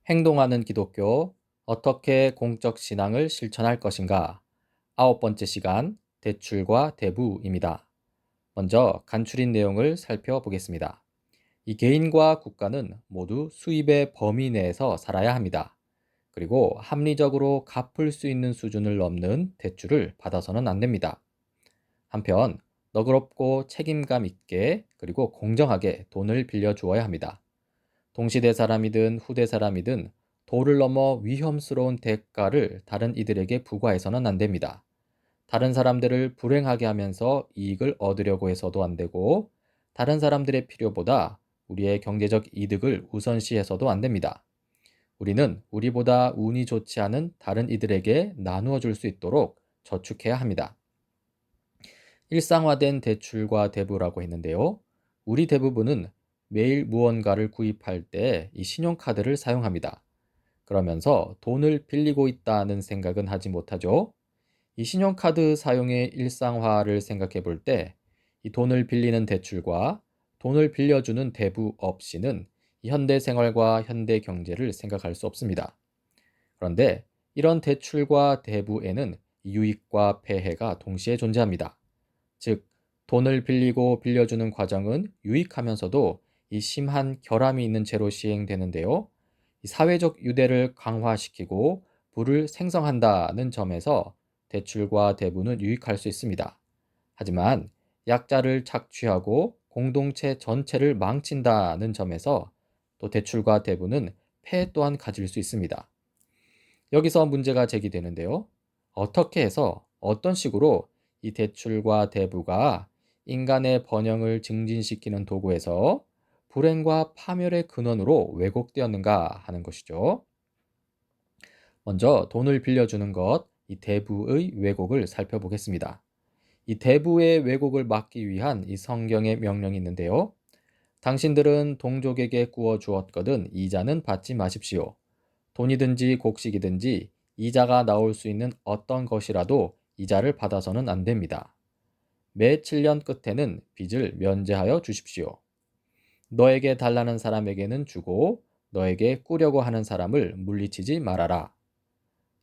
행동하는 기독교, 어떻게 공적 신앙을 실천할 것인가? 9번째 시간, 대출과 대부입니다. 먼저 간추린 내용을 살펴보겠습니다. 이 개인과 국가는 모두 수입의 범위 내에서 살아야 합니다. 그리고 합리적으로 갚을 수 있는 수준을 넘는 대출을 받아서는 안 됩니다. 한편, 너그럽고 책임감 있게 그리고 공정하게 돈을 빌려 주어야 합니다. 동시대 사람이든 후대 사람이든 도를 넘어 위험스러운 대가를 다른 이들에게 부과해서는 안 됩니다. 다른 사람들을 불행하게 하면서 이익을 얻으려고 해서도 안 되고, 다른 사람들의 필요보다 우리의 경제적 이득을 우선시해서도 안 됩니다. 우리는 우리보다 운이 좋지 않은 다른 이들에게 나누어 줄 수 있도록 저축해야 합니다. 일상화된 대출과 대부라고 했는데요. 우리 대부분은 매일 무언가를 구입할 때 이 신용카드를 사용합니다. 그러면서 돈을 빌리고 있다는 생각은 하지 못하죠. 이 신용카드 사용의 일상화를 생각해 볼 때 이 돈을 빌리는 대출과 돈을 빌려주는 대부 없이는 이 현대 생활과 현대 경제를 생각할 수 없습니다. 그런데 이런 대출과 대부에는 유익과 폐해가 동시에 존재합니다. 즉, 돈을 빌리고 빌려주는 과정은 유익하면서도 이 심한 결함이 있는 채로 시행되는데요. 이 사회적 유대를 강화시키고 부를 생성한다는 점에서 대출과 대부는 유익할 수 있습니다. 하지만 약자를 착취하고 공동체 전체를 망친다는 점에서 또 대출과 대부는 폐해 또한 가질 수 있습니다. 여기서 문제가 제기되는데요. 어떻게 해서 어떤 식으로 이 대출과 대부가 인간의 번영을 증진시키는 도구에서 불행과 파멸의 근원으로 왜곡되었는가 하는 것이죠. 먼저 돈을 빌려주는 것, 이 대부의 왜곡을 살펴보겠습니다. 이 대부의 왜곡을 막기 위한 이 성경의 명령이 있는데요. 당신들은 동족에게 구워 주었거든 이자는 받지 마십시오. 돈이든지 곡식이든지 이자가 나올 수 있는 어떤 것이라도 이자를 받아서는 안 됩니다. 매 7년 끝에는 빚을 면제하여 주십시오. 너에게 달라는 사람에게는 주고 너에게 꾸려고 하는 사람을 물리치지 말아라.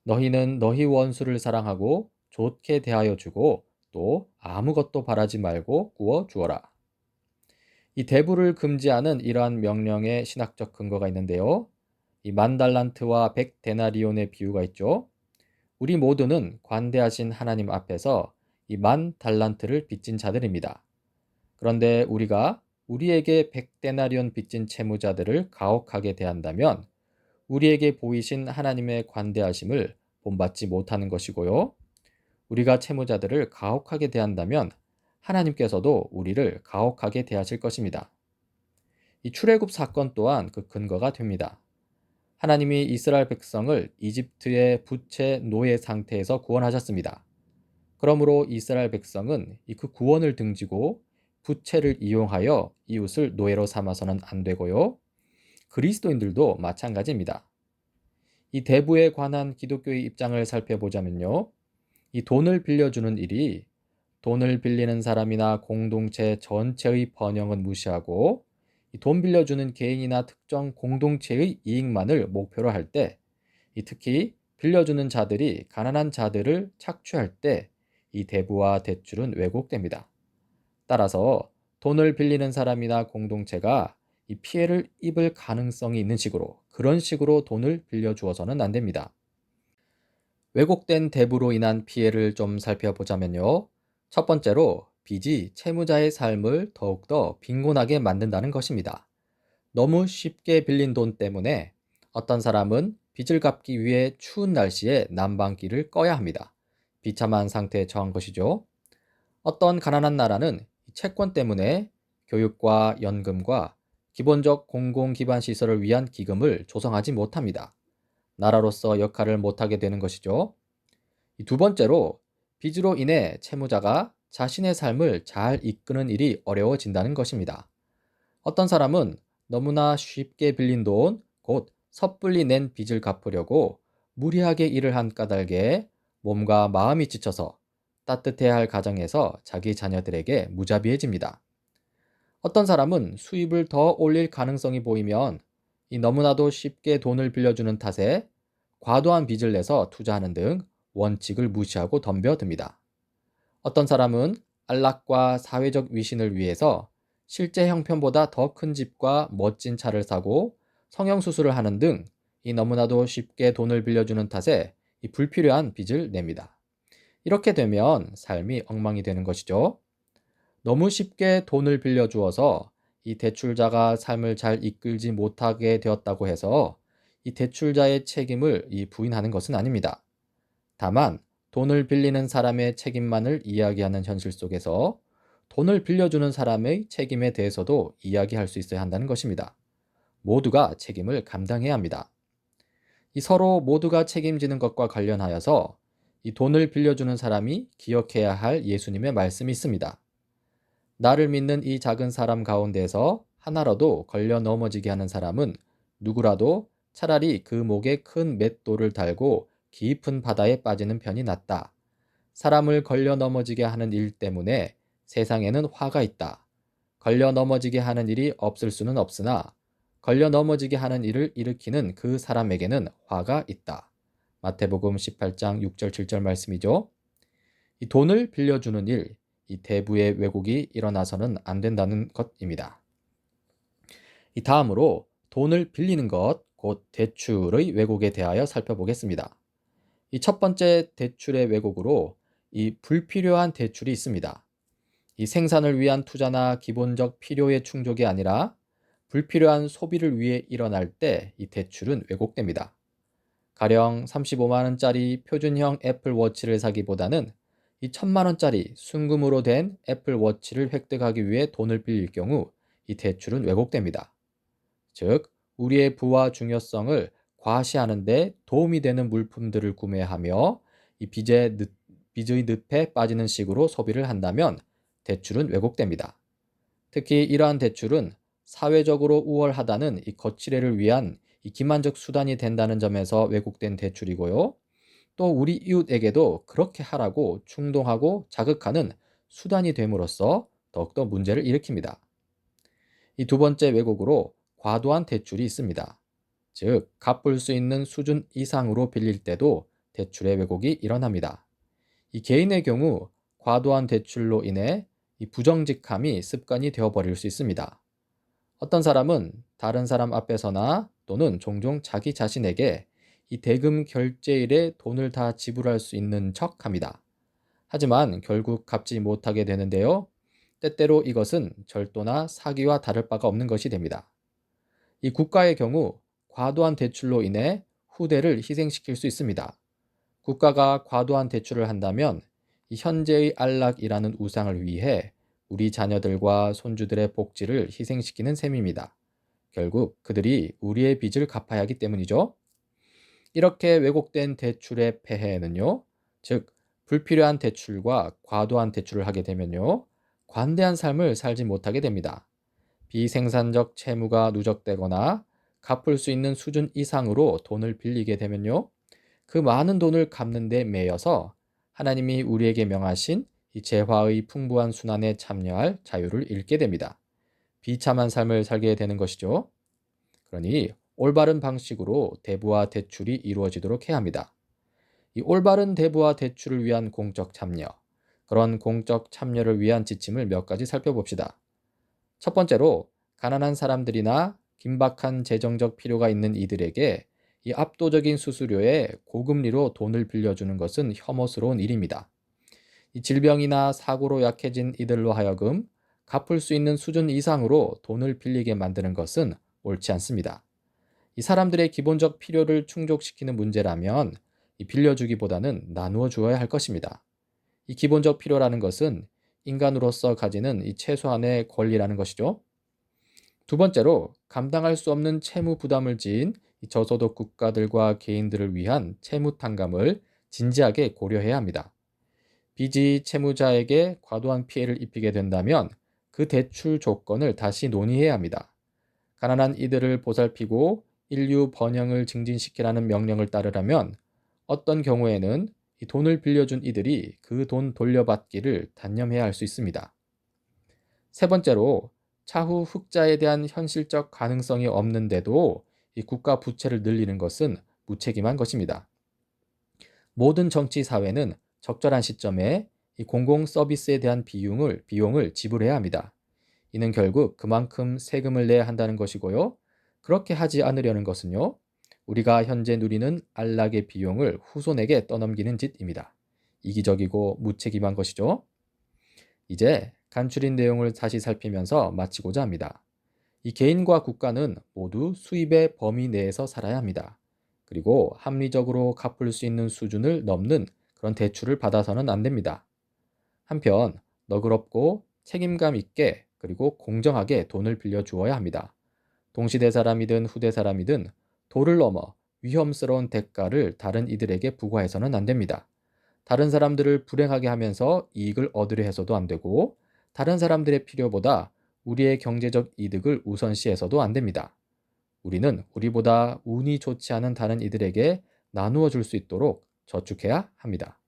너희는 너희 원수를 사랑하고 좋게 대하여 주고 또 아무것도 바라지 말고 구워 주어라. 이 대부를 금지하는 이러한 명령의 신학적 근거가 있는데요. 이 만 달란트와 100데나리온의 비유가 있죠. 우리 모두는 관대하신 하나님 앞에서 이 만 달란트를 빚진 자들입니다. 그런데 우리가 우리에게 100데나리온 빚진 채무자들을 가혹하게 대한다면 우리에게 보이신 하나님의 관대하심을 본받지 못하는 것이고요. 우리가 채무자들을 가혹하게 대한다면 하나님께서도 우리를 가혹하게 대하실 것입니다. 이 출애굽 사건 또한 그 근거가 됩니다. 하나님이 이스라엘 백성을 이집트의 부채 노예 상태에서 구원하셨습니다. 그러므로 이스라엘 백성은 그 구원을 등지고 부채를 이용하여 이웃을 노예로 삼아서는 안 되고요. 그리스도인들도 마찬가지입니다. 이 대부에 관한 기독교의 입장을 살펴보자면요. 이 돈을 빌려주는 일이 돈을 빌리는 사람이나 공동체 전체의 번영은 무시하고 이 돈 빌려주는 개인이나 특정 공동체의 이익만을 목표로 할 때, 특히 빌려주는 자들이 가난한 자들을 착취할 때 이 대부와 대출은 왜곡됩니다. 따라서 돈을 빌리는 사람이나 공동체가 이 피해를 입을 가능성이 있는 식으로 그런 식으로 돈을 빌려주어서는 안 됩니다. 왜곡된 대부로 인한 피해를 좀 살펴보자면요. 첫 번째로 빚이 채무자의 삶을 더욱더 빈곤하게 만든다는 것입니다. 너무 쉽게 빌린 돈 때문에 어떤 사람은 빚을 갚기 위해 추운 날씨에 난방기를 꺼야 합니다. 비참한 상태에 처한 것이죠. 어떤 가난한 나라는 채권 때문에 교육과 연금과 기본적 공공기반 시설을 위한 기금을 조성하지 못합니다. 나라로서 역할을 못하게 되는 것이죠. 두 번째로 빚으로 인해 채무자가 자신의 삶을 잘 이끄는 일이 어려워진다는 것입니다. 어떤 사람은 너무나 쉽게 빌린 돈, 곧 섣불리 낸 빚을 갚으려고 무리하게 일을 한 까닭에 몸과 마음이 지쳐서 따뜻해야 할 가정에서 자기 자녀들에게 무자비해집니다. 어떤 사람은 수입을 더 올릴 가능성이 보이면 이 너무나도 쉽게 돈을 빌려주는 탓에 과도한 빚을 내서 투자하는 등 원칙을 무시하고 덤벼듭니다. 어떤 사람은 안락과 사회적 위신을 위해서 실제 형편보다 더 큰 집과 멋진 차를 사고 성형수술을 하는 등 이 너무나도 쉽게 돈을 빌려주는 탓에 이 불필요한 빚을 냅니다. 이렇게 되면 삶이 엉망이 되는 것이죠. 너무 쉽게 돈을 빌려주어서 이 대출자가 삶을 잘 이끌지 못하게 되었다고 해서 이 대출자의 책임을 부인하는 것은 아닙니다. 다만 돈을 빌리는 사람의 책임만을 이야기하는 현실 속에서 돈을 빌려주는 사람의 책임에 대해서도 이야기할 수 있어야 한다는 것입니다. 모두가 책임을 감당해야 합니다. 이 서로 모두가 책임지는 것과 관련하여서 이 돈을 빌려주는 사람이 기억해야 할 예수님의 말씀이 있습니다. 나를 믿는 이 작은 사람 가운데서 하나라도 걸려 넘어지게 하는 사람은 누구라도 차라리 그 목에 큰 맷돌을 달고 깊은 바다에 빠지는 편이 낫다. 사람을 걸려 넘어지게 하는 일 때문에 세상에는 화가 있다. 걸려 넘어지게 하는 일이 없을 수는 없으나 걸려 넘어지게 하는 일을 일으키는 그 사람에게는 화가 있다. 마태복음 18장 6절 7절 말씀이죠. 이 돈을 빌려주는 일, 이 대부의 왜곡이 일어나서는 안 된다는 것입니다. 이 다음으로 돈을 빌리는 것, 곧 대출의 왜곡에 대하여 살펴보겠습니다. 이 첫 번째 대출의 왜곡으로 이 불필요한 대출이 있습니다. 이 생산을 위한 투자나 기본적 필요의 충족이 아니라 불필요한 소비를 위해 일어날 때 이 대출은 왜곡됩니다. 가령 35만 원짜리 표준형 애플워치를 사기보다는 이 1000만 원짜리 순금으로 된 애플워치를 획득하기 위해 돈을 빌릴 경우 이 대출은 왜곡됩니다. 즉, 우리의 부와 중요성을 과시하는 데 도움이 되는 물품들을 구매하며 이 빚의 늪에 빠지는 식으로 소비를 한다면 대출은 왜곡됩니다. 특히 이러한 대출은 사회적으로 우월하다는 이 거치례를 위한 이 기만적 수단이 된다는 점에서 왜곡된 대출이고요. 또 우리 이웃에게도 그렇게 하라고 충동하고 자극하는 수단이 됨으로써 더욱더 문제를 일으킵니다. 이 두 번째 왜곡으로 과도한 대출이 있습니다. 즉, 갚을 수 있는 수준 이상으로 빌릴 때도 대출의 왜곡이 일어납니다. 이 개인의 경우 과도한 대출로 인해 이 부정직함이 습관이 되어버릴 수 있습니다. 어떤 사람은 다른 사람 앞에서나 또는 종종 자기 자신에게 이 대금 결제일에 돈을 다 지불할 수 있는 척 합니다. 하지만 결국 갚지 못하게 되는데요. 때때로 이것은 절도나 사기와 다를 바가 없는 것이 됩니다. 이 국가의 경우 과도한 대출로 인해 후대를 희생시킬 수 있습니다. 국가가 과도한 대출을 한다면 이 현재의 안락이라는 우상을 위해 우리 자녀들과 손주들의 복지를 희생시키는 셈입니다. 결국 그들이 우리의 빚을 갚아야 하기 때문이죠. 이렇게 왜곡된 대출의 폐해는요, 즉 불필요한 대출과 과도한 대출을 하게 되면요, 관대한 삶을 살지 못하게 됩니다. 비생산적 채무가 누적되거나 갚을 수 있는 수준 이상으로 돈을 빌리게 되면요, 그 많은 돈을 갚는 데 매여서 하나님이 우리에게 명하신 이 재화의 풍부한 순환에 참여할 자유를 잃게 됩니다. 비참한 삶을 살게 되는 것이죠. 그러니 올바른 방식으로 대부와 대출이 이루어지도록 해야 합니다. 이 올바른 대부와 대출을 위한 공적 참여, 그런 공적 참여를 위한 지침을 몇 가지 살펴봅시다. 첫 번째로 가난한 사람들이나 긴박한 재정적 필요가 있는 이들에게 이 압도적인 수수료에 고금리로 돈을 빌려주는 것은 혐오스러운 일입니다. 이 질병이나 사고로 약해진 이들로 하여금 갚을 수 있는 수준 이상으로 돈을 빌리게 만드는 것은 옳지 않습니다. 이 사람들의 기본적 필요를 충족시키는 문제라면 이 빌려주기보다는 나누어 주어야 할 것입니다. 이 기본적 필요라는 것은 인간으로서 가지는 이 최소한의 권리라는 것이죠. 두 번째로 감당할 수 없는 채무 부담을 지인 이 저소득 국가들과 개인들을 위한 채무 탕감을 진지하게 고려해야 합니다. 빚이 채무자에게 과도한 피해를 입히게 된다면 그 대출 조건을 다시 논의해야 합니다. 가난한 이들을 보살피고 인류 번영을 증진시키라는 명령을 따르려면 어떤 경우에는 이 돈을 빌려준 이들이 그 돈 돌려받기를 단념해야 할 수 있습니다. 세 번째로 차후 흑자에 대한 현실적 가능성이 없는데도 이 국가 부채를 늘리는 것은 무책임한 것입니다. 모든 정치 사회는 적절한 시점에 이 공공 서비스에 대한 비용을 지불해야 합니다. 이는 결국 그만큼 세금을 내야 한다는 것이고요. 그렇게 하지 않으려는 것은요, 우리가 현재 누리는 안락의 비용을 후손에게 떠넘기는 짓입니다. 이기적이고 무책임한 것이죠. 이제 간추린 내용을 다시 살피면서 마치고자 합니다. 이 개인과 국가는 모두 수입의 범위 내에서 살아야 합니다. 그리고 합리적으로 갚을 수 있는 수준을 넘는 그런 대출을 받아서는 안 됩니다. 한편 너그럽고 책임감 있게 그리고 공정하게 돈을 빌려 주어야 합니다. 동시대 사람이든 후대 사람이든 도를 넘어 위험스러운 대가를 다른 이들에게 부과해서는 안 됩니다. 다른 사람들을 불행하게 하면서 이익을 얻으려 해서도 안 되고 다른 사람들의 필요보다 우리의 경제적 이득을 우선시해서도 안 됩니다. 우리는 우리보다 운이 좋지 않은 다른 이들에게 나누어 줄 수 있도록 저축해야 합니다.